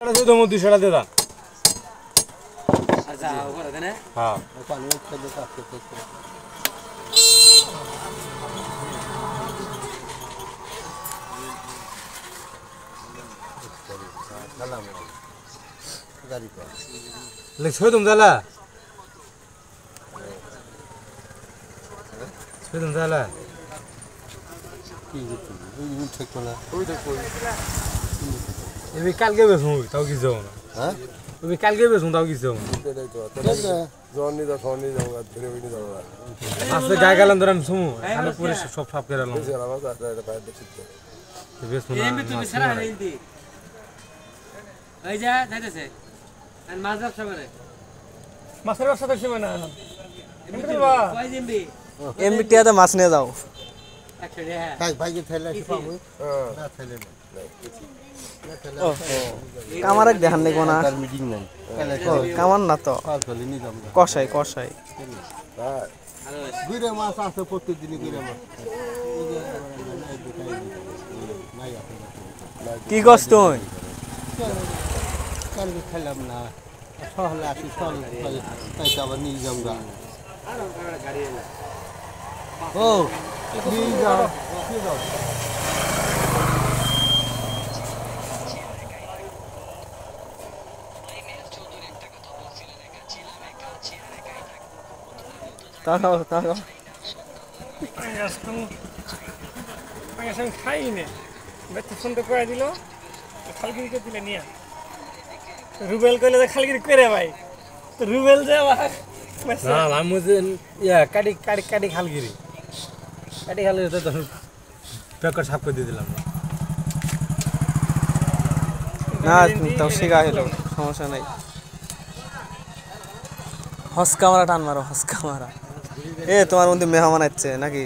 200 दे दा अच्छा ऊपर है ना हां ले छोड़ तुम जाला छोड़ तुम जाला ये भी कल के बेचूं ताऊ की जाऊं हां ये भी कल के बेचूं ताऊ की जाऊं जॉनी दा सोनी जाऊंगा फिर भी नहीं जाऊंगा आज से गाय का लंदर हम सुमो खाने पूरे सब साफ कर लो ये रहा था तो पैर देखते ये बेच सुना ये भी तू बिसरा है हिंदी এই যা যাইতেছে আর মাছ ব্যবসা করে মাছের ব্যবসা করছি মানে এমনি বা কয় জিম্বি এমনি টিয়াতে মাছ নিয়ে যাও একশো টাকা ভাই ভাইকে ঠেলে এসে পাবো না ঠেলে না কামার দেখান দেখবো না তার মিটিং নাই কামার না তো চলে নি যাম কষাই কষাই গুইরে মাছ আছে প্রত্যেকদিনই গুইরে মাছ কি কস তুই কালকে খেলাম না সহলে আসি সহলে তাই আবার নিয়ে যাম গা ও নিয়ে যাও কি যাও তাকাও তাকাও আমি খাইনি বেতে ফোন তো করে দিল খালগিরি কে দিলে নিয়া রুবেল কইলে যে খালগিরি করে ভাই তো রুবেল যে না আমি মুঝে ইয়া কাটি কাটি কাটি খালগিরি তো পেকার সাফ করে দিয়ে দিলাম না তাও শিখা হলো সমস্যা নাই হসকা মারা টান মারো হসকা মারা এ তোমার মধ্যে মেহমান আসছে নাকি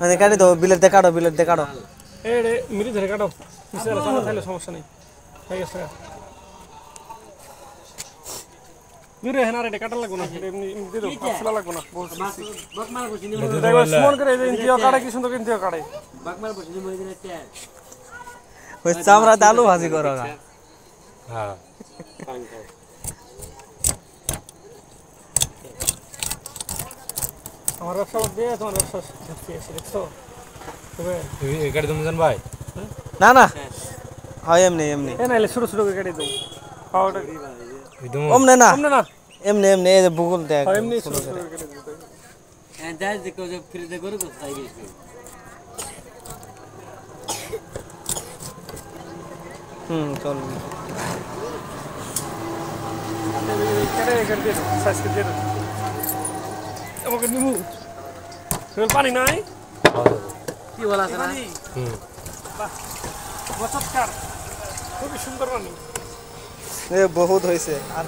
মানে কাটি দাও বিলেট দেখাড়ো এ রে মিলি ধরে কাটো মিশালা সামনে থাকলে সমস্যা নেই ঠিক আছে দূরে হেনা রে কাটা লাগবে না এমনি দিয়ে দাও ফসলা লাগবে না বাকমাল বসিনি দেখো সুমন করে এই ইন্ডিয়া কাটে কি সুন্দর ইন্ডিয়া কাটে বাকমাল বসিনি মরে দিনে তে ওই চামড়া আলু ভাজি করো গা হ্যাঁ আমার ব্যবসা দিয়ে তোমার ব্যবসা দেখছো এই গাড়ি তুমি জান ভাই না না হয় এমনি এমনি এ নাইলে ছোট ছোট গাড়ি দাও পাওয়াটা ওমনে না সামনে না এমনি এমনি এই যে বুকুল দেখ এমনি ছোট ছোট গাড়ি দাও হ্যাঁ যাই দেখো যে ফ্রিতে করে তো তাই গেছে চল গাড়ি সাইজ করে দাও আমাকে নিমু পানি নাই কি বলা আছে না বাহ চমৎকার খুবই সুন্দর পানি এ বহুত হয়েছে আর